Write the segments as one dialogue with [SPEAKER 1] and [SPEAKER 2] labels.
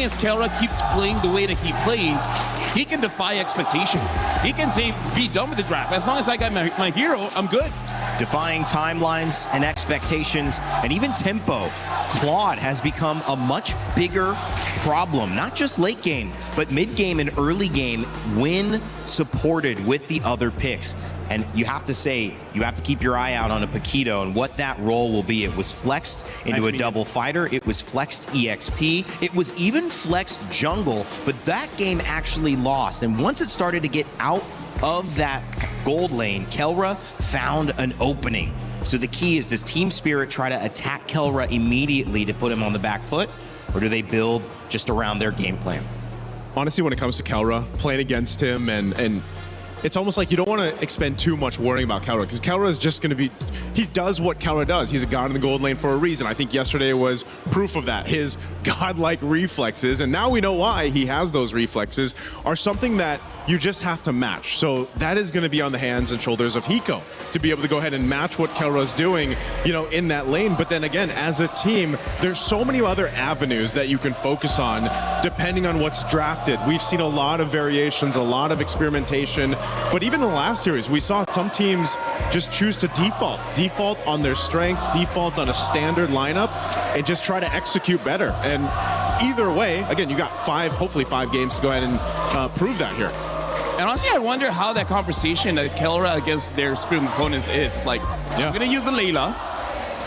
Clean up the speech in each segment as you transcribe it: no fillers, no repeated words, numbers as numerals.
[SPEAKER 1] long as Kelra keeps playing the way that he plays, he can defy expectations. He can say, be done with the draft. As long as I got my hero, I'm good.
[SPEAKER 2] Defying timelines and expectations and even tempo, Claude has become a much bigger problem, not just late game, but mid game and early game when supported with the other picks. And you have to say, you have to keep your eye out on a Paquito and what that role will be. It was flexed into a double fighter. It was flexed EXP. It was even flexed jungle, but that game actually lost. And once it started to get out of that gold lane, Kelra found an opening. So the key is, does Team Spirit try to attack Kelra immediately to put him on the back foot, or do they build just around their game plan?
[SPEAKER 3] Honestly, when it comes to Kelra, playing against him and it's almost like you don't want to expend too much worrying about Kelra, because Kelra is just going to be, he does what Kelra does. He's a god in the gold lane for a reason. I think yesterday was proof of that. His godlike reflexes, and now we know why he has those reflexes, are something that you just have to match. So that is going to be on the hands and shoulders of Hiko to be able to go ahead and match what Kelra's doing, you know, in that lane. But then again, as a team, there's so many other avenues that you can focus on depending on what's drafted. We've seen a lot of variations, a lot of experimentation, but even in the last series, we saw some teams just choose to default on their strengths, default on a standard lineup, and just try to execute better. And either way, again, you got hopefully five games to go ahead and prove that here.
[SPEAKER 1] And honestly, I wonder how that conversation that Kelra against their scrim opponents is. It's like, yeah, I'm going to use a Layla.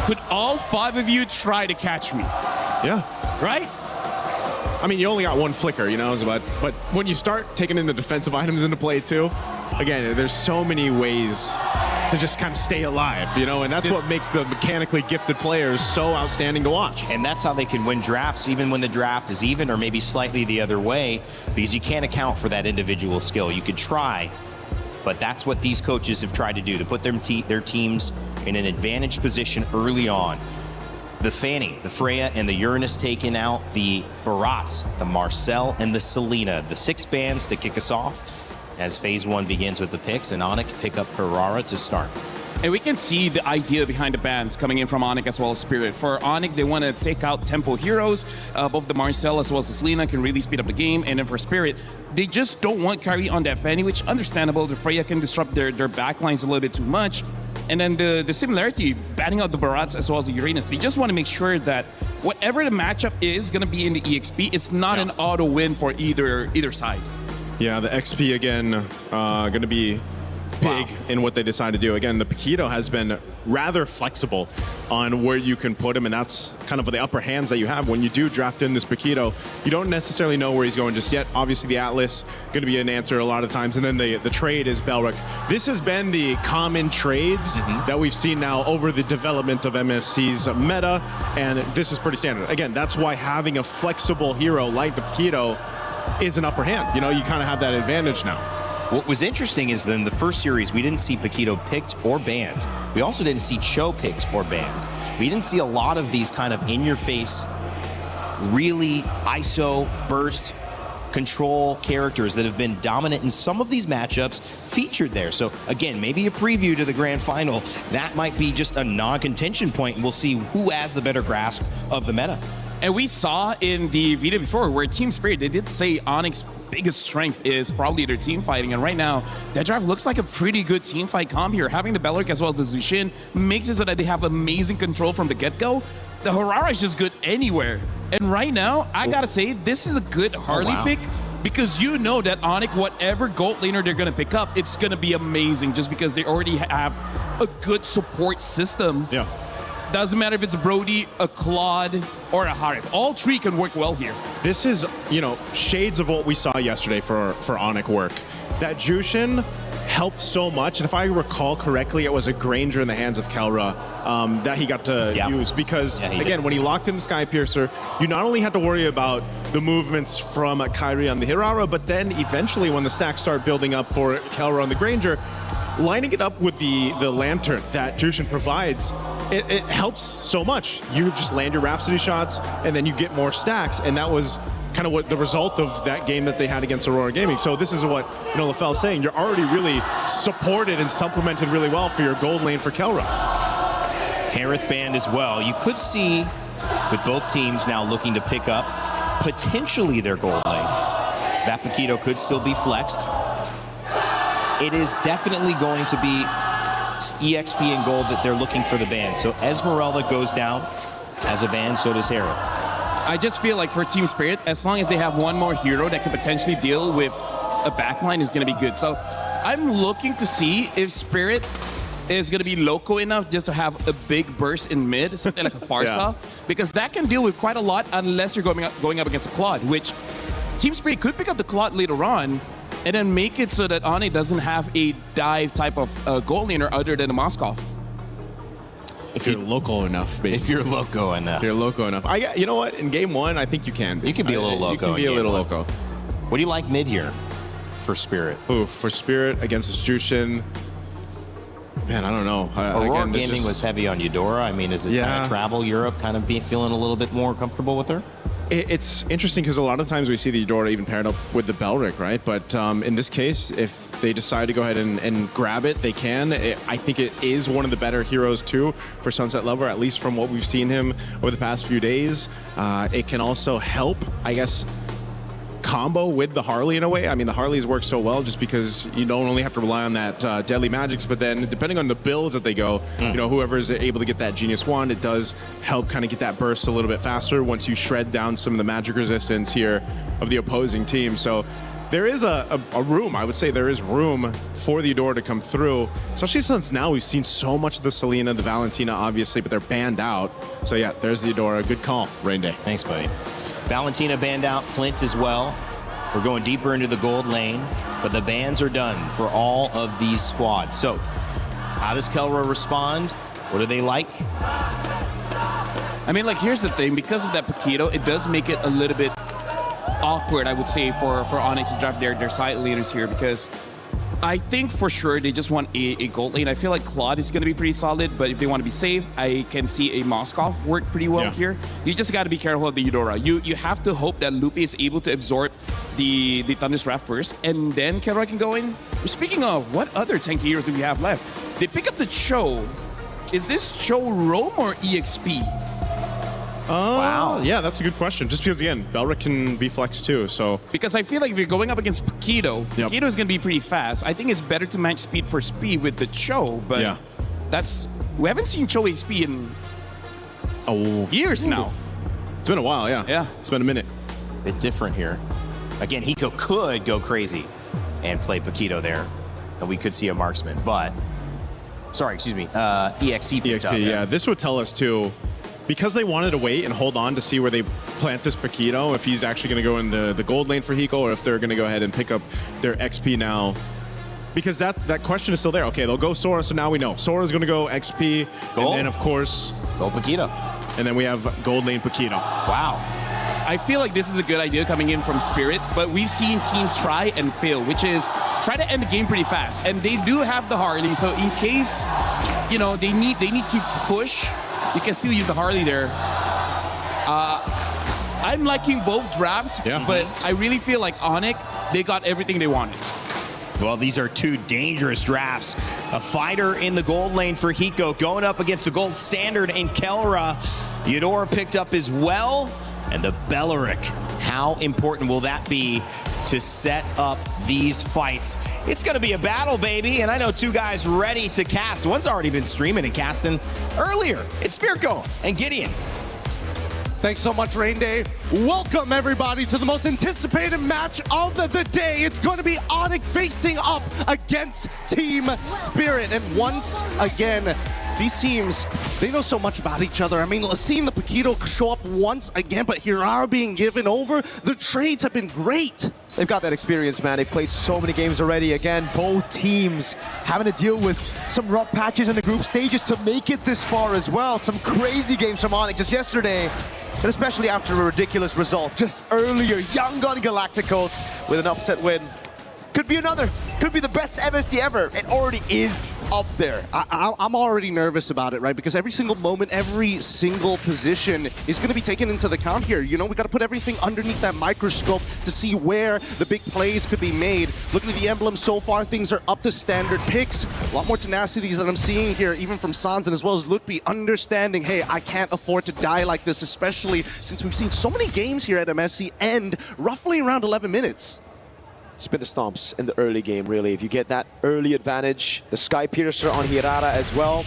[SPEAKER 1] Could all 5 of you try to catch me?
[SPEAKER 3] Yeah.
[SPEAKER 1] Right?
[SPEAKER 3] I mean, you only got one flicker, you know, but when you start taking in the defensive items into play too, again, there's so many ways to just kind of stay alive, you know, and that's what makes the mechanically gifted players so outstanding to watch.
[SPEAKER 2] And that's how they can win drafts, even when the draft is even or maybe slightly the other way, because you can't account for that individual skill. You could try, but that's what these coaches have tried to do, to put their teams in an advantaged position early on. The Fanny, the Freya, and the Uranus taking out the Barats, the Marcel, and the Selena, the 6 bans to kick us off as phase 1 begins with the picks, and Onic pick up Herrera to start.
[SPEAKER 1] And we can see the idea behind the bans coming in from Onic as well as Spirit. For Onic, they want to take out tempo heroes. Both the Marcel as well as the Selena can really speed up the game. And then for Spirit, they just don't want Kyrie on that Fanny, which understandable. The Freya can disrupt their backlines a little bit too much. And then the similarity, batting out the Barats as well as the Uranus, they just want to make sure that whatever the matchup is going to be in the EXP, it's not an auto win for either side.
[SPEAKER 3] Yeah, the XP again, going to be big in what they decide to do. Again, the Paquito has been rather flexible on where you can put him, and that's kind of the upper hands that you have when you do draft in this Paquito. You don't necessarily know where he's going just yet. Obviously, the Atlas going to be an answer a lot of times, and then the trade is Belric. This has been the common trades that we've seen now over the development of MSC's meta, and this is pretty standard. Again, that's why having a flexible hero like the Paquito is an upper hand. You know, you kind of have that advantage now.
[SPEAKER 2] What was interesting is that in the first series, we didn't see Paquito picked or banned. We also didn't see Cho picked or banned. We didn't see a lot of these kind of in-your-face, really ISO, burst, control characters that have been dominant in some of these matchups featured there. So again, maybe a preview to the grand final. That might be just a non-contention point, and we'll see who has the better grasp of the meta.
[SPEAKER 1] And we saw in the video before where Team Spirit, they did say Onyx's biggest strength is probably their team fighting. And right now, that draft looks like a pretty good team fight comp here. Having the Belric as well as the Zushin makes it so that they have amazing control from the get-go. The Herrera is just good anywhere. And right now, I gotta say, this is a good Harley pick, because you know that Onic, whatever gold laner they're gonna pick up, it's gonna be amazing just because they already have a good support system.
[SPEAKER 3] Yeah.
[SPEAKER 1] Doesn't matter if it's a Brody, a Claude, or a Harif. All 3 can work well here.
[SPEAKER 3] This is, you know, shades of what we saw yesterday for Onic work. That Jushin helped so much, and if I recall correctly, it was a Granger in the hands of Kelra that he got to use, because, again, when he locked in the Sky Piercer, you not only had to worry about the movements from Kyrie on the Hirara, but then eventually when the stacks start building up for Kelra on the Granger, lining it up with the Lantern that Jushin provides, it helps so much. You just land your Rhapsody shots, and then you get more stacks, and that was kind of what the result of that game that they had against Aurora Gaming. So this is what, you know, LaFell's saying. You're already really supported and supplemented really well for your gold lane for Kelra.
[SPEAKER 2] Harith banned as well. You could see with both teams now looking to pick up potentially their gold lane. That Paquito could still be flexed. It is definitely going to be EXP and gold that they're looking for the ban. So Esmeralda goes down as a ban, so does Hera.
[SPEAKER 1] I just feel like for Team Spirit, as long as they have one more hero that could potentially deal with a backline, is going to be good. So I'm looking to see if Spirit is going to be loco enough just to have a big burst in mid, something like a Farsa, because that can deal with quite a lot unless you're going up against a Claude, which Team Spirit could pick up the Claude later on and then make it so that Onic doesn't have a dive type of goal laner other than a Moskov.
[SPEAKER 3] If you're local enough, basically.
[SPEAKER 2] If you're loco enough.
[SPEAKER 3] If you're loco enough. You know what? In game one, I think you can be.
[SPEAKER 2] You can be a little loco.
[SPEAKER 3] You can be a little loco.
[SPEAKER 2] What do you like mid here for Spirit?
[SPEAKER 3] Ooh, for Spirit against Jushin. Man, I don't know.
[SPEAKER 2] Aurora Gaming was heavy on Eudora. I mean, is it kind of travel Europe, kind of be feeling a little bit more comfortable with her?
[SPEAKER 3] It's interesting because a lot of times we see the Eudora even paired up with the Belric, right? But in this case, if they decide to go ahead and grab it, they can. I think it is one of the better heroes too for Sunset Lover, at least from what we've seen him over the past few days. It can also help, I guess, combo with the Harley in a way. I mean, the Harleys work so well just because you don't only have to rely on that deadly magics, but then depending on the builds that they go, you know, whoever is able to get that Genius Wand, it does help kind of get that burst a little bit faster once you shred down some of the magic resistance here of the opposing team. So there is a room, I would say there is room for the Eudora to come through, especially since now we've seen so much of the Selena, the Valentina, obviously, but they're banned out. So yeah, there's the Eudora. Good call, Rain Day.
[SPEAKER 2] Thanks, buddy. Valentina banned out, Clint as well. We're going deeper into the gold lane, but the bans are done for all of these squads. So, how does Kelra respond? What do they like?
[SPEAKER 1] I mean, like, here's the thing. Because of that Paquito, it does make it a little bit awkward, I would say, for Onic to draft their side leaders here, because I think for sure they just want a gold lane. I feel like Claude is going to be pretty solid, but if they want to be safe, I can see a Moskov work pretty well here. You just got to be careful of the Eudora. You have to hope that Lupe is able to absorb the Thunderstrap first, and then Kelra can go in. Speaking of, what other tanky heroes do we have left? They pick up the Cho. Is this Cho Roam or EXP?
[SPEAKER 3] Wow. Yeah, that's a good question. Just because, again, Belric can be flexed too, so.
[SPEAKER 1] Because I feel like if you're going up against Paquito, Paquito is going to be pretty fast. I think it's better to match speed for speed with the Cho, but we haven't seen Cho XP in years now.
[SPEAKER 3] It's been a while,
[SPEAKER 1] Yeah.
[SPEAKER 3] It's been a minute.
[SPEAKER 2] Bit different here. Again, Hiko could go crazy and play Paquito there, and we could see a marksman, but, sorry, excuse me, EXP picked up.
[SPEAKER 3] Yeah, this would tell us too, because they wanted to wait and hold on to see where they plant this Paquito, if he's actually going to go in the gold lane for Hiko, or if they're going to go ahead and pick up their XP now. Because that question is still there. Okay, they'll go Sora, so now we know. Sora's going to go XP, and then, of course,
[SPEAKER 2] go Paquito.
[SPEAKER 3] And then we have gold lane Paquito.
[SPEAKER 2] Wow.
[SPEAKER 1] I feel like this is a good idea coming in from Spirit, but we've seen teams try and fail, which is try to end the game pretty fast. And they do have the Harley, so in case, you know, they need to push, you can still use the Harley there. I'm liking both drafts, but I really feel like Onic, they got everything they wanted.
[SPEAKER 2] Well, these are two dangerous drafts. A fighter in the gold lane for Hiko going up against the gold standard in Kelra. Eudora picked up as well, and the Belric. How important will that be to set up these fights? It's going to be a battle, baby, and I know two guys ready to cast. One's already been streaming and casting earlier. It's Spirko and Gideon.
[SPEAKER 4] Thanks so much, Rain Day. Welcome, everybody, to the most anticipated match of the day. It's going to be Onic facing up against Team Spirit. And once again, these teams, they know so much about each other. I mean, seeing the Paquito show up once again, but Hirara being given over, the trades have been great.
[SPEAKER 5] They've got that experience, man. They've played so many games already. Again, both teams having to deal with some rough patches in the group stages to make it this far as well. Some crazy games from Onic just yesterday, and especially after a ridiculous result just earlier. Young Gun Galacticos with an upset win. Could be another. Could be the best MSC ever. It already is up there.
[SPEAKER 4] I'm already nervous about it, right? Because every single moment, every single position is going to be taken into the account here. You know, we got to put everything underneath that microscope to see where the big plays could be made. Looking at the emblem so far, things are up to standard picks. A lot more tenacities that I'm seeing here, even from Sans and as well as Lutpi, understanding, hey, I can't afford to die like this, especially since we've seen so many games here at MSC end roughly around 11 minutes.
[SPEAKER 5] Spin the stomps in the early game, really. If you get that early advantage, the Sky Piercer on Hirara as well.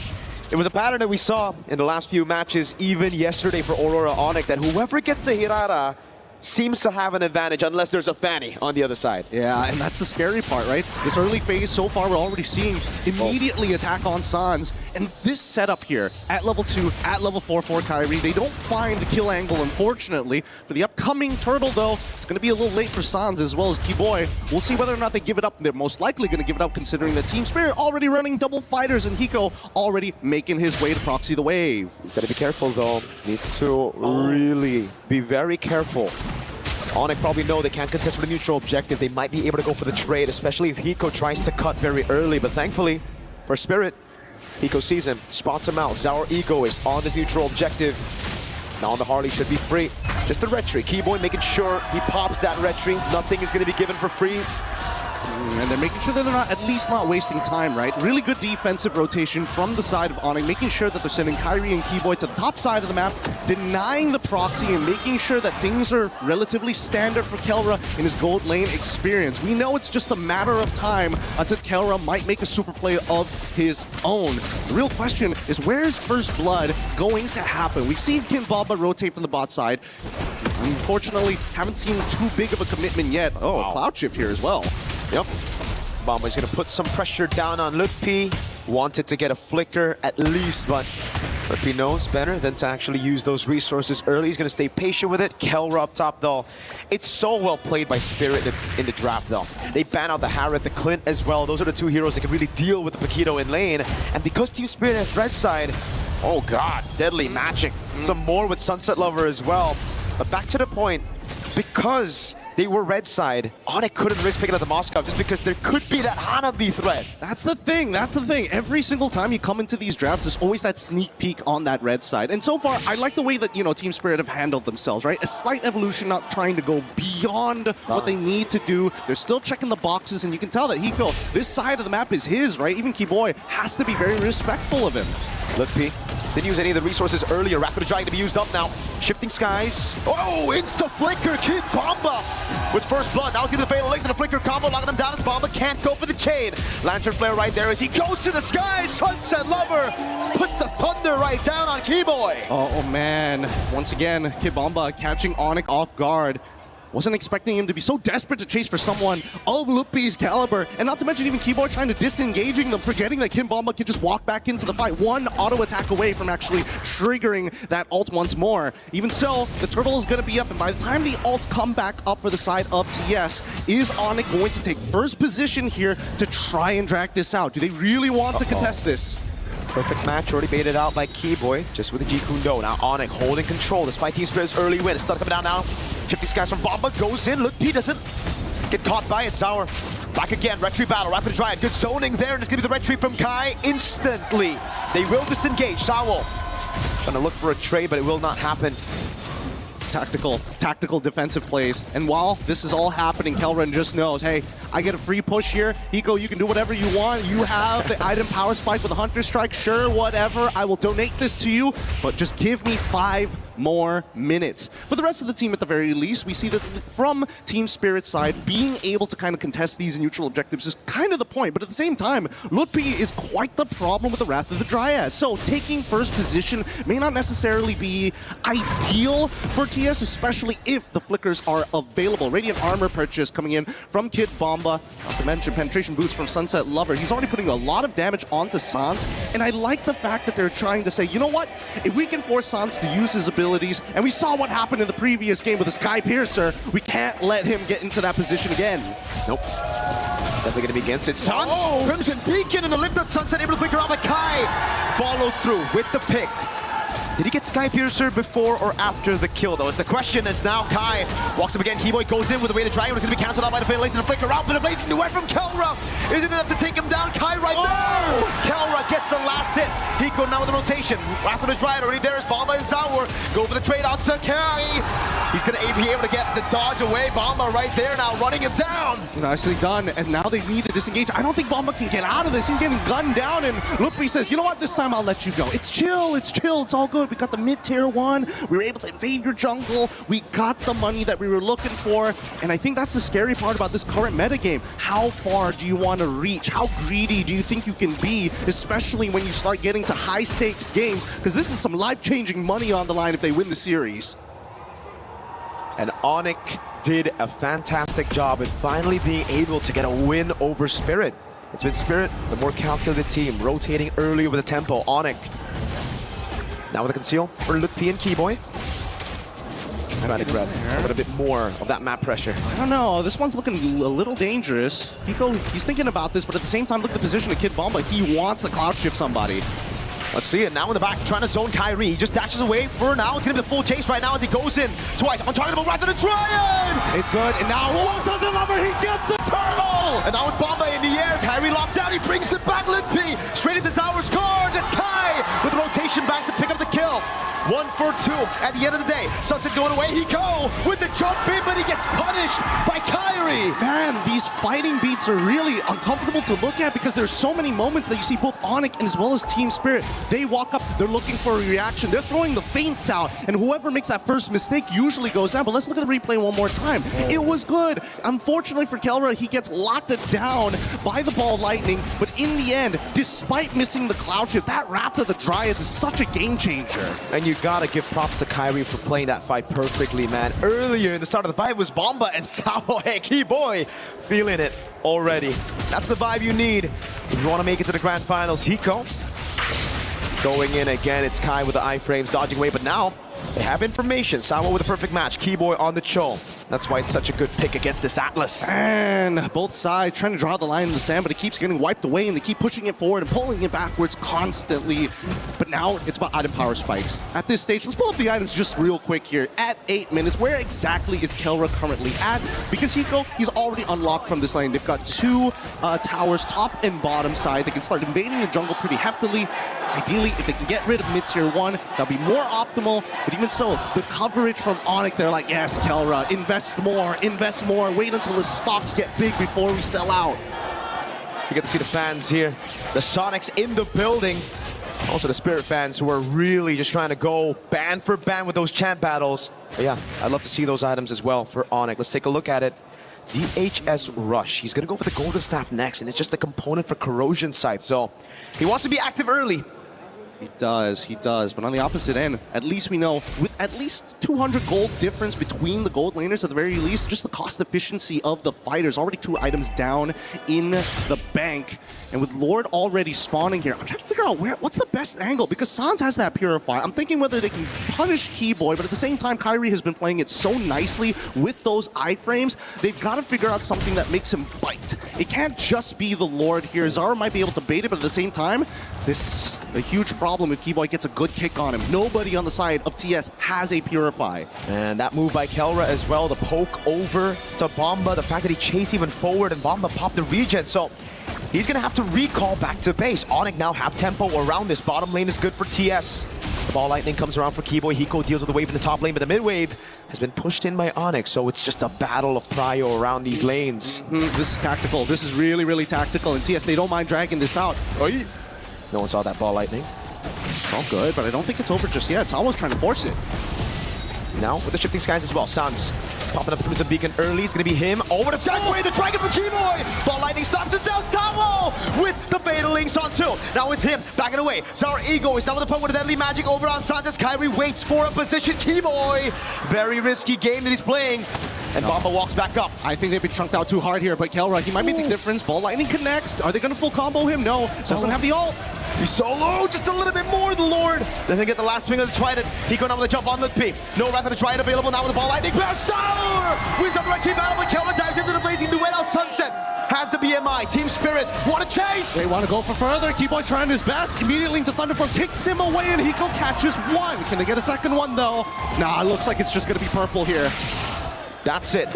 [SPEAKER 5] It was a pattern that we saw in the last few matches, even yesterday for Aurora Onic, that whoever gets the Hirara seems to have an advantage unless there's a Fanny on the other side.
[SPEAKER 4] Yeah, and that's the scary part, right? This early phase, so far, we're already seeing immediately attack on Sans. And this setup here, at level 2, at level 4 for Kyrie, they don't find the kill angle, unfortunately. For the upcoming Turtle, though, it's going to be a little late for Sans as well as Keyboy. We'll see whether or not they give it up. They're most likely going to give it up, considering that Team Spirit already running double fighters and Hiko already making his way to proxy the wave.
[SPEAKER 5] He's got to be careful, though. Needs to really be very careful. Onic probably know they can't contest with a neutral objective. They might be able to go for the trade, especially if Hiko tries to cut very early. But thankfully, for Spirit, Hiko sees him, spots him out. Zaur Ego is on this neutral objective. Now on the Harley should be free. Just the retry. Keyboy making sure he pops that retry. Nothing is going to be given for free.
[SPEAKER 4] And they're making sure that they're not, at least not wasting time, right? Really good defensive rotation from the side of Onic, making sure that they're sending Kyrie and Keyboy to the top side of the map, denying the proxy and making sure that things are relatively standard for Kelra in his gold lane experience. We know it's just a matter of time until Kelra might make a super play of his own. The real question is, where's First Blood going to happen? We've seen Kimbaba rotate from the bot side. Unfortunately, haven't seen too big of a commitment yet. Oh, wow. A cloud shift here as well.
[SPEAKER 5] Yep. Bomba's gonna put some pressure down on Lutpi. Wanted to get a flicker at least, but Lutpi knows better than to actually use those resources early. He's gonna stay patient with it. Kelra up top, though. It's so well played by Spirit in the draft, though. They ban out the Harriet, the Clint as well. Those are the two heroes that can really deal with the Paquito in lane. And because Team Spirit has red side, oh god, deadly matching. Some more with Sunset Lover as well. But back to the point, because they were red side, Onic couldn't risk picking up the Moskov just because there could be that Hanabi threat.
[SPEAKER 4] That's the thing, that's the thing. Every single time you come into these drafts, there's always that sneak peek on that red side. And so far, I like the way that, you know, Team Spirit have handled themselves, right? A slight evolution, not trying to go beyond what they need to do. They're still checking the boxes, and you can tell that Hiko, this side of the map is his, right? Even Keyboy has to be very respectful of him.
[SPEAKER 5] Lutpi didn't use any of the resources earlier. Rapid Giant to be used up now. Shifting skies. Oh, insta-flicker. Kid Bomba with First Blood. Now he's going to fatal links to the flicker combo, locking him down as Bomba can't go for the chain. Lantern Flare right there as he goes to the skies. Sunset Lover puts the thunder right down on Keyboy.
[SPEAKER 4] Oh man, once again, Kid Bomba catching Onic off guard. Wasn't expecting him to be so desperate to chase for someone of Lutpi's caliber, and not to mention even Keyboy trying to disengaging them, forgetting that Kimbamba can just walk back into the fight, one auto attack away from actually triggering that ult once more. Even so, the turtle is going to be up, and by the time the ults come back up for the side of TS, is Onic going to take first position here to try and drag this out? Do they really want to contest this?
[SPEAKER 5] Perfect match, already baited out by Keyboy, just with the G-Kundo. Now Onic holding control despite Team Spirit's early win. Stun coming down now. Shifty skies from Bomba goes in. Lutpi doesn't get caught by it. Zaur back again. Retry battle. Rapid Giant. Good zoning there, and it's going to be the retry from Kai instantly. They will disengage. Zaur trying to look for a trade, but it will not happen.
[SPEAKER 4] Tactical defensive plays. And while this is all happening, Kelren just knows, hey, I get a free push here. Hiko, you can do whatever you want. You have the item power spike with a Hunter Strike. Sure, whatever. I will donate this to you, but just give me 5 more minutes. For the rest of the team, at the very least, we see that from Team Spirit's side, being able to kind of contest these neutral objectives is kind of the point. But at the same time, Lutpi is quite the problem with the Wrath of the Dryad. So taking first position may not necessarily be ideal for TS, especially if the flickers are available. Radiant Armor purchase coming in from Kid Bomba. Not to mention penetration boots from Sunset Lover. He's already putting a lot of damage onto Sans. And I like the fact that they're trying to say, you know what? If we can force Sans to use his ability, and we saw what happened in the previous game with the Sky Piercer, we can't let him get into that position again.
[SPEAKER 5] Nope. Definitely going to be against it. Sans, Crimson Beacon in the lift on Sunset, able to flicker out, but Kai follows through with the pick. Did he get Sky Piercer before or after the kill, though? It's the question as now Kai walks up again. Keyboy goes in with the weighted dragon. It's going to be cancelled out by the Fatal Laser and Flicker out, but a blazing duet from Kelra isn't enough to take him down. Kai right there. Kelra gets the last hit. Hiko now with the rotation. Wrath of the Dryad already there is Bomba and Sour. Go for the trade out to Kai. He's going to be able to get the dodge away. Bomba right there now running him down.
[SPEAKER 4] Nicely done, and now they need to disengage. I don't think Bomba can get out of this. He's getting gunned down, and Lupi says, you know what, this time I'll let you go. It's chill, it's all good. We got the mid-tier 1. We were able to invade your jungle. We got the money that we were looking for, and I think that's the scary part about this current metagame. How far do you want to reach? How greedy do you think you can be, especially when you start getting to high-stakes games? Because this is some life-changing money on the line if they win the series.
[SPEAKER 5] And Onic did a fantastic job at finally being able to get a win over Spirit. It's been Spirit, the more calculated team, rotating early with the tempo. Onic now with a conceal for Lutpi and Keyboy. Trying to grab a bit more of that map pressure.
[SPEAKER 4] I don't know, this one's looking a little dangerous. He's thinking about this, but at the same time, look at the position of Kid Bomba. He wants to cloud shift somebody.
[SPEAKER 5] Let's see it now in the back, trying to zone Kyrie. He just dashes away for now. It's going to be the full chase right now as he goes in twice on target Wrath of the Dryad.
[SPEAKER 4] It's good, and now does it over? He gets the turtle!
[SPEAKER 5] And now with Bomba in the air, Kyrie locked down. He brings it back, Lippy. Straight into tower scores. It's Kai with the rotation back to pick up the kill. 1 for 2 at the end of the day. Sunset going away. He go with the jump in, but he gets punished by Kyrie.
[SPEAKER 4] Man, these fighting beats are really uncomfortable to look at because there's so many moments that you see both Onic as well as Team Spirit. They walk up, they're looking for a reaction. They're throwing the feints out, and whoever makes that first mistake usually goes down. But let's look at the replay one more time. It was good. Unfortunately for Kelra, he gets locked down by the ball lightning, but in the end, despite missing the cloud shift, that Wrath of the Dryads is such a game changer.
[SPEAKER 5] And you gotta give props to Kyrie for playing that fight perfectly, man. Earlier in the start of the fight was Bomba and Sao. Hey, Keyboy feeling it already. That's the vibe you need if you want to make it to the grand finals. Hiko going in again. It's Kai with the iframes dodging away, but now they have information. Sao with a perfect match. Keyboy on the Cho. That's why it's such a good pick against this Atlas.
[SPEAKER 4] And both sides trying to draw the line in the sand, but it keeps getting wiped away, and they keep pushing it forward and pulling it backwards constantly. But now it's about item power spikes. At this stage, let's pull up the items just real quick here. At 8 minutes, where exactly is Kelra currently at? Because he's already unlocked from this lane. They've got 2 towers, top and bottom side. They can start invading the jungle pretty heftily. Ideally, if they can get rid of mid-tier 1, that'll be more optimal. But even so, the coverage from Onic, they're like, yes, Kelra, invest more, wait until the stocks get big before we sell out.
[SPEAKER 5] You get to see the fans here. The Sonics in the building. Also the Spirit fans who are really just trying to go band for band with those chant battles. But yeah, I'd love to see those items as well for Onic. Let's take a look at it. DHS Rush. He's going to go for the Golden Staff next, and it's just a component for Corrosion side. So he wants to be active early.
[SPEAKER 4] He does. But on the opposite end, at least we know, with at least 200 gold difference between the gold laners at the very least, just the cost efficiency of the fighters. Already 2 items down in the bank. And with Lord already spawning here, I'm trying to figure out what's the best angle, because Sans has that Purify. I'm thinking whether they can punish Keyboy, but at the same time, Kyrie has been playing it so nicely with those iframes. They've got to figure out something that makes him bite. It can't just be the Lord here. Zara might be able to bait it, but at the same time, this is a huge problem if Keyboy gets a good kick on him. Nobody on the side of TS has a Purify.
[SPEAKER 5] And that move by Kelra as well, the poke over to Bomba, the fact that he chased even forward and Bomba popped the regen. So he's going to have to recall back to base. Onic now have tempo around this. Bottom lane is good for TS. The ball lightning comes around for Keyboy. Hiko deals with the wave in the top lane, but the mid wave has been pushed in by Onic. So it's just a battle of prio around these lanes.
[SPEAKER 4] This is tactical. This is really, really tactical. And TS, they don't mind dragging this out.
[SPEAKER 5] No one saw that ball lightning.
[SPEAKER 4] It's all good, but I don't think it's over just yet. It's almost trying to force it.
[SPEAKER 5] Now with the shifting skies as well. Sans popping up the Crimson Beacon early. It's going to be him. Over the skies away. The dragon for Keyboy. Ball lightning stops it down. Samo with the fatal links on 2. Now it's him backing away. Zara Ego is now with the point with the deadly magic over on Sans. Kyrie waits for a position. Keyboy. Very risky game that he's playing. And Bomba walks back up.
[SPEAKER 4] I think they've been chunked out too hard here, but Kelra, he might make the difference. Ball lightning connects. Are they going to full combo him? No. Doesn't have the ult.
[SPEAKER 5] He's so low, just a little bit more. The Lord doesn't get the last swing of the Trident. He going on with the jump on the P. No Wrath of the Trident available now with the ball lightning. Sour wins on the right team battle, but Kelra dives into the blazing duet out. Sunset has the BM my. Team Spirit, want to chase?
[SPEAKER 4] They want to go for further. Keyboy's trying his best. Immediately into Thunderform, kicks him away, and Hiko catches one. Can they get a second one, though? Nah, it looks like it's just going to be purple here.
[SPEAKER 5] That's it.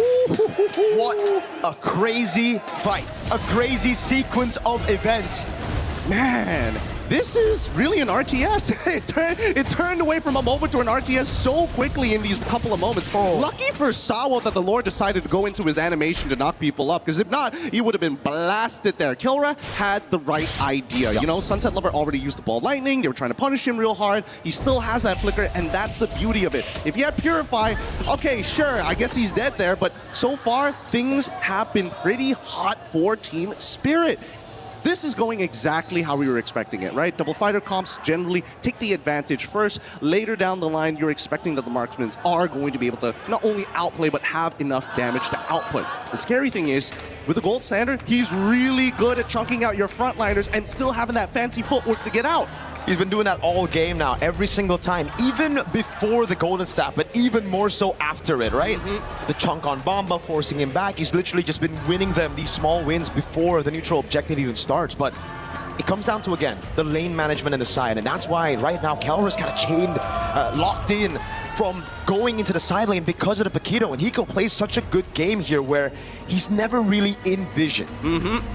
[SPEAKER 5] What a crazy fight. A crazy sequence of events.
[SPEAKER 4] Man, this is really an RTS. It turned away from a moment to an RTS so quickly in these couple of moments. Lucky for Sawo that the Lord decided to go into his animation to knock people up, because if not, he would have been blasted there. Kilra had the right idea. You know, Sunset Lover already used the ball lightning. They were trying to punish him real hard. He still has that flicker, and that's the beauty of it. If he had Purify, okay, sure, I guess he's dead there, but so far, things have been pretty hot for Team Spirit. This is going exactly how we were expecting it, right? Double fighter comps generally take the advantage first. Later down the line, you're expecting that the marksmen are going to be able to not only outplay, but have enough damage to output. The scary thing is, with the gold standard, he's really good at chunking out your frontliners and still having that fancy footwork to get out.
[SPEAKER 5] He's been doing that all game now, every single time, even before the golden staff, but even more so after it, right? The chunk on Bomba, forcing him back. He's literally just been winning them these small wins before the neutral objective even starts. But it comes down to, again, the lane management in the side, and that's why right now Kelra's kind of chained, locked in from going into the side lane because of the Paquito, and Hiko plays such a good game here where he's never really in vision.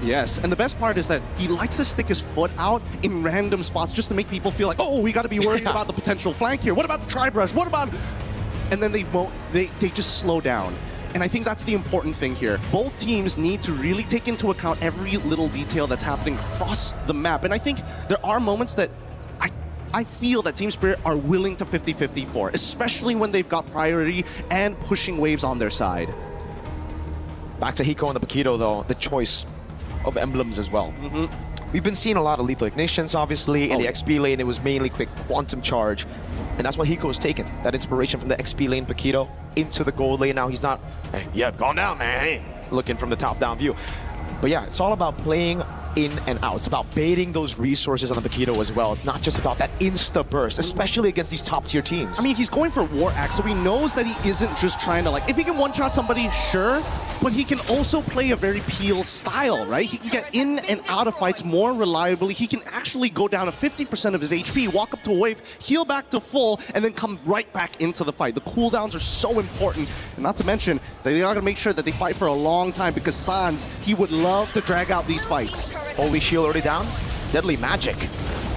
[SPEAKER 4] Yes, and the best part is that he likes to stick his foot out in random spots just to make people feel like, oh, we got to be worried about the potential flank here. What about the tri-brush? What about... And then they won't, they just slow down. And I think that's the important thing here. Both teams need to really take into account every little detail that's happening across the map. And I think there are moments that I feel that Team Spirit are willing to 50-50 for, especially when they've got priority and pushing waves on their side.
[SPEAKER 5] Back to Hiko and the Paquito, though, the choice of emblems as well. We've been seeing a lot of lethal ignitions, obviously. In the XP lane, it was mainly quick quantum charge. And that's what Hiko has taken, that inspiration from the XP lane Paquito into the gold lane. Now he's not, hey, yeah, calm down, man, looking from the top-down view. But yeah, it's all about playing in and out. It's about baiting those resources on the Paquito as well. It's not just about that insta-burst, especially against these top-tier teams.
[SPEAKER 4] I mean, he's going for War Axe, so he knows that he isn't just trying to, like, if he can one-shot somebody, sure, but he can also play a very Peel style, right? He can get in and out of fights more reliably. He can actually go down to 50% of his HP, walk up to a wave, heal back to full, and then come right back into the fight. The cooldowns are so important, and not to mention, they are going to make sure that they fight for a long time, because Sans, he would love to drag out these fights.
[SPEAKER 5] Holy Shield already down. Deadly Magic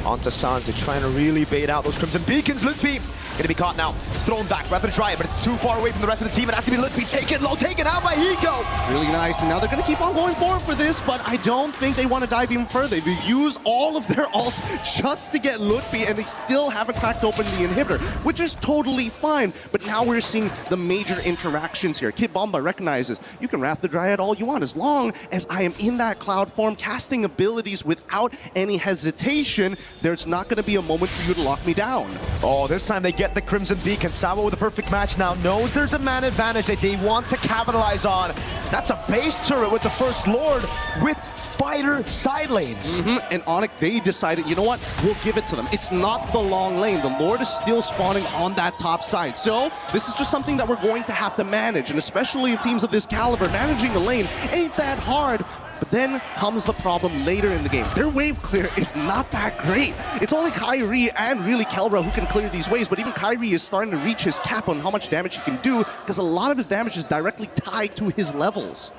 [SPEAKER 5] onto Sans. They're trying to really bait out those Crimson Beacons. Lutfi gonna be caught now. It's thrown back. Rather try it, but it's too far away from the rest of the team. It has to be Lutfi. Taken low, taken out by Hiko.
[SPEAKER 4] Really nice. And now they're gonna keep on going forward for this, but I don't think they want to dive even further. They use all of their ults just to get Lutfi, and they still haven't cracked open the inhibitor, which is totally fine. But now we're seeing the major interactions here. Kid Bomba recognizes you can Wrath the Dryad all you want, as long as I am in that cloud form, casting abilities without any hesitation. There's not going to be a moment for you to lock me down.
[SPEAKER 5] Oh, this time they get the Crimson Beacon. Sawa with a perfect match now knows there's a man advantage that they want to capitalize on. That's a base turret with the First Lord with fighter side lanes.
[SPEAKER 4] And Onic, they decided, you know what? We'll give it to them. It's not the long lane. The Lord is still spawning on that top side. So this is just something that we're going to have to manage. And especially in teams of this caliber, managing the lane ain't that hard. But then comes the problem later in the game. Their wave clear is not that great. It's only Kyrie and really Kelra who can clear these waves, but even Kyrie is starting to reach his cap on how much damage he can do, because a lot of his damage is directly tied to his levels.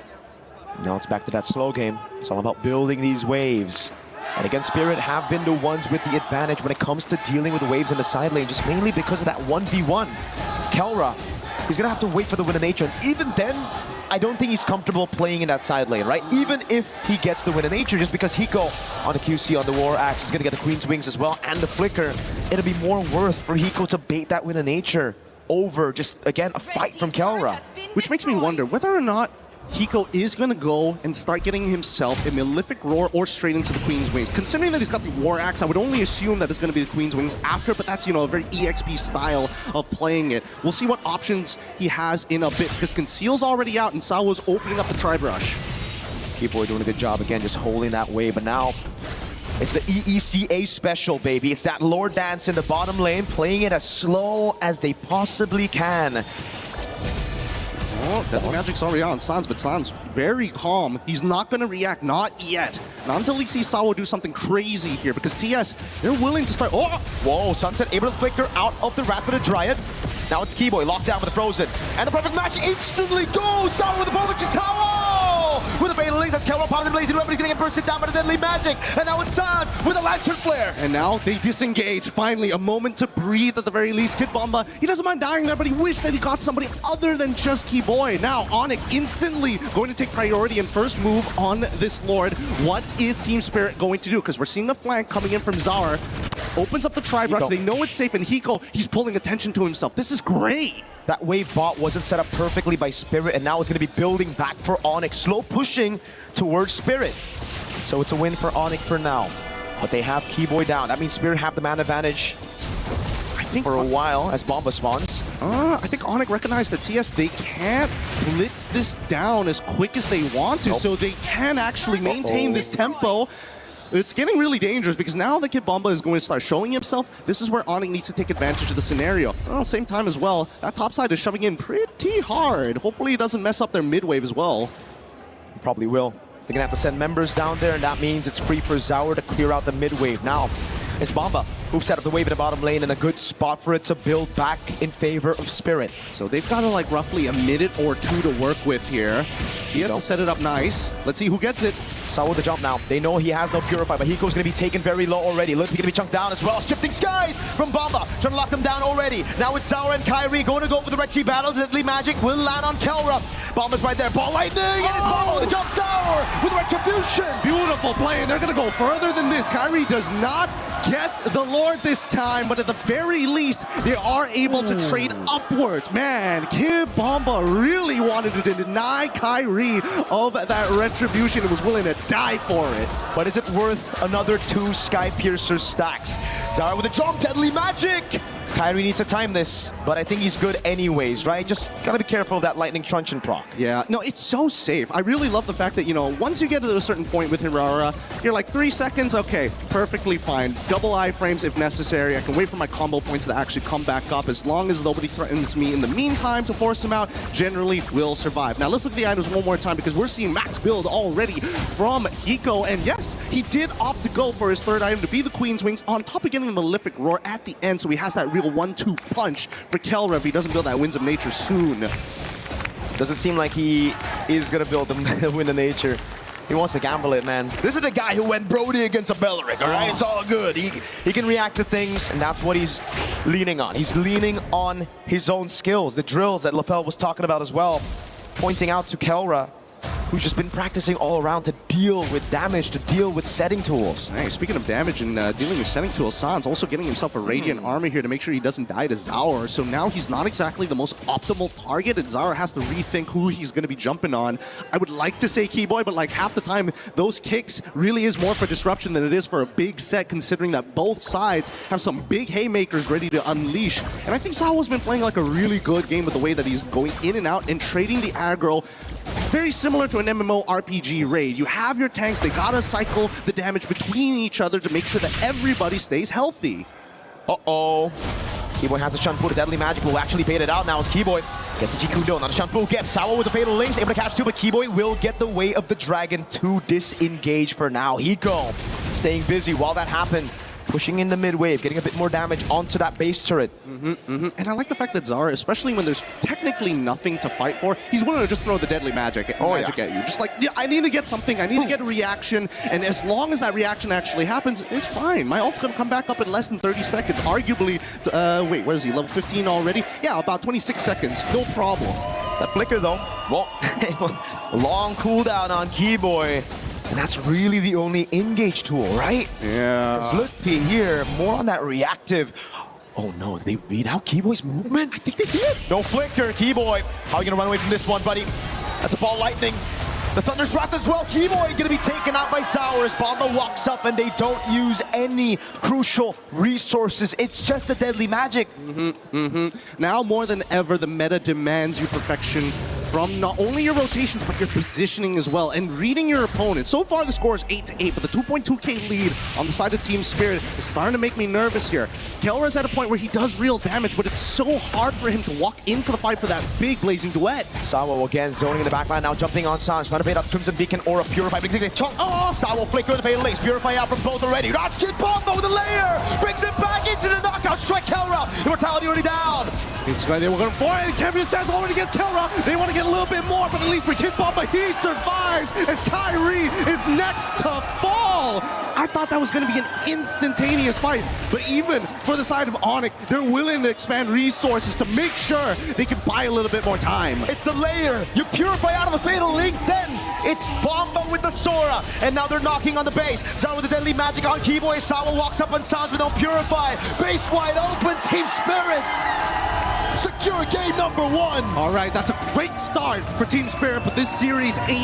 [SPEAKER 5] Now it's back to that slow game. It's all about building these waves. And again, Spirit have been the ones with the advantage when it comes to dealing with the waves in the side lane, just mainly because of that 1v1. Kelra, he's gonna have to wait for the win of nature, and even then, I don't think he's comfortable playing in that side lane, right? Even if he gets the win of nature, just because Hiko on the QC on the War Axe is gonna get the Queen's Wings as well, and the Flicker, it'll be more worth for Hiko to bait that win of nature over just, again, a fight from Kelra.
[SPEAKER 4] Which makes me wonder whether or not Hiko is going to go and start getting himself a Malefic Roar or straight into the Queen's Wings. Considering that he's got the War Axe, I would only assume that it's going to be the Queen's Wings after, but that's, you know, a very EXP style of playing it. We'll see what options he has in a bit, because Conceal's already out and Sawo's opening up the Tri-Brush.
[SPEAKER 5] Keyboy doing a good job again, just holding that wave, but now it's the EECA special, baby. It's that Lord Dance in the bottom lane, playing it as slow as they possibly can.
[SPEAKER 4] Oh, Deadly Magic's already on Sans, but Sans very calm. He's not going to react, not yet. Not until he sees Sawo do something crazy here, because TS, they're willing to start. Oh!
[SPEAKER 5] Whoa, Sunset able to flicker out of the Wrath of the Dryad. Now it's Keyboy locked down with the Frozen. And the perfect match instantly goes! Sawo with the ball, which is Sawo! With the Fatal Links, that's Kelro popping the blazing weapon. He's gonna get bursted down by the Deadly Magic. And now it's Sans with a Lantern Flare.
[SPEAKER 4] And now they disengage. Finally, a moment to breathe at the very least. Kid Bomba, he doesn't mind dying there, but he wished that he got somebody other than just Keyboy. Now, Onic instantly going to take priority and first move on this Lord. What is Team Spirit going to do? Because we're seeing a flank coming in from Zaur. Opens up the Tri-Brush. They know it's safe, and Hiko, he's pulling attention to himself. This is great.
[SPEAKER 5] That wave bot wasn't set up perfectly by Spirit, and now it's going to be building back for Onic. Slow pushing towards Spirit. So it's a win for Onic for now. But they have Keyboy down. That means Spirit have the man advantage for a while as Bomba spawns.
[SPEAKER 4] I think Onic recognized that TS, they can't blitz this down as quick as they want to, so they can actually maintain this tempo. It's getting really dangerous because now the Kid Bomba is going to start showing himself. This is where Onic needs to take advantage of the scenario. Well, same time as well, that top side is shoving in pretty hard. Hopefully he doesn't mess up their mid wave as well.
[SPEAKER 5] Probably will. They're gonna have to send members down there, and that means it's free for Zaur to clear out the mid wave. Now, it's Bomba who set up the wave in the bottom lane, and a good spot for it to build back in favor of Spirit.
[SPEAKER 4] So they've got like roughly a minute or two to work with here. TS has set it up nice. Let's see who gets it.
[SPEAKER 5] Sawo with the jump now. They know he has no Purify, but Hiko's going to be taken very low already. Limpy going to be chunked down as well. Shifting Skies from Bomba, trying to lock them down already. Now it's Zaur and Kyrie going to go for the Red Tree battles. Deadly Magic will land on Kelra. Bomba's right there. Ball lightning, and it's Bomba with the jump. Zaur with Retribution.
[SPEAKER 4] Beautiful play, and they're going to go further than this. Kyrie does not get the Lord this time, but at the very least, they are able to trade upwards. Man, Kid Bomba really wanted to deny Kyrie of that Retribution and was willing to die for it.
[SPEAKER 5] But is it worth another 2 Sky Piercer stacks? Zaur with a jump, Deadly Magic! Kyrie needs to time this, but I think he's good anyways, right? Just gotta be careful of that Lightning Truncheon proc.
[SPEAKER 4] Yeah, no, it's so safe. I really love the fact that, you know, once you get to a certain point with Hirara, you're like 3 seconds, okay, perfectly fine. Double iframes if necessary. I can wait for my combo points to actually come back up. As long as nobody threatens me in the meantime to force him out, generally will survive. Now let's look at the items one more time because we're seeing max build already from Hiko. And yes, he did opt to go for his third item to be the Queen's Wings on top of getting the Malefic Roar at the end, so he has that real 1-2 punch for Kelra if he doesn't build that Winds of Nature soon.
[SPEAKER 5] Doesn't seem like he is gonna build the Wind of Nature. He wants to gamble it, man. This is the guy who went Brody against a Beleric, all right? It's all good. He can react to things, and that's what he's leaning on. He's leaning on his own skills, the drills that LaFell was talking about as well, pointing out to Kelra, who's just been practicing all around to deal with damage, to deal with setting tools.
[SPEAKER 4] Hey, speaking of damage and dealing with setting tools, Sans also getting himself a Radiant Armor here to make sure he doesn't die to Zaur. So now he's not exactly the most optimal target, and Zaur has to rethink who he's going to be jumping on. I would like to say Keyboy, but like half the time, those kicks really is more for disruption than it is for a big set, considering that both sides have some big haymakers ready to unleash. And I think Zaur's been playing like a really good game with the way that he's going in and out and trading the aggro. Very similar to an MMO RPG raid. You have your tanks, they gotta cycle the damage between each other to make sure that everybody stays healthy.
[SPEAKER 5] Uh-oh. Keyboy has a Shunfu, the Deadly Magic will actually bait it out now as Keyboy gets the Jikudo, not a Shunfu again. Sawo with the Fatal Links, able to catch 2, but Keyboy will get the way of the Dragon to disengage for now. Hiko staying busy while that happened. Pushing in the mid wave, getting a bit more damage onto that base turret.
[SPEAKER 4] And I like the fact that Zaur, especially when there's technically nothing to fight for, he's willing to just throw the Deadly Magic at you. Just like, yeah, I need to get something, I need to get a reaction, and as long as that reaction actually happens, it's fine. My ult's gonna come back up in less than 30 seconds. Arguably, wait, where is he, level 15 already? Yeah, about 26 seconds, no problem.
[SPEAKER 5] That flicker though, well, long cooldown on Keyboy. And that's really the only engage tool, right?
[SPEAKER 4] Yeah.
[SPEAKER 5] Slutpi here, more on that reactive. Oh no, did they read out Keyboy's movement? I think they did. No flicker, Keyboy. How are you gonna run away from this one, buddy? That's a ball lightning. The Thunder's Wrath as well. Keyboy gonna be taken out by Zaur as Bomba walks up and they don't use any crucial resources. It's just the Deadly Magic.
[SPEAKER 4] Now more than ever, the meta demands you perfection from not only your rotations, but your positioning as well, and reading your opponent. So far, the score is 8-8, but the 2.2k lead on the side of Team Spirit is starting to make me nervous here. Kelra's at a point where he does real damage, but it's so hard for him to walk into the fight for that big blazing duet.
[SPEAKER 5] Sawo again zoning in the backline, now jumping on Sanj, trying to bait up Crimson Beacon or a Purify. Oh, Sawo flicker the fatal links, Purify out from both already. Ratskid Bomba with a layer, brings it back into the knockout strike. Kelra, Immortality already down.
[SPEAKER 4] It's right, they were going for it, and Champion Sands already gets Kelra. They want to get a little bit more, but at least with Kid Bomba, he survives as Kyrie is next to fall. I thought that was going to be an instantaneous fight, but even for the side of Onic, they're willing to expand resources to make sure they can buy a little bit more time.
[SPEAKER 5] It's the layer. You Purify out of the fatal links, then it's Bomba with the Sora, and now they're knocking on the base. Sawo with the deadly magic on Keyboy. Sawo walks up on Sanj with no Purify. Base wide open, Team Spirit. Secure game number 1.
[SPEAKER 4] All right, that's a great start for Team Spirit, but this series ain't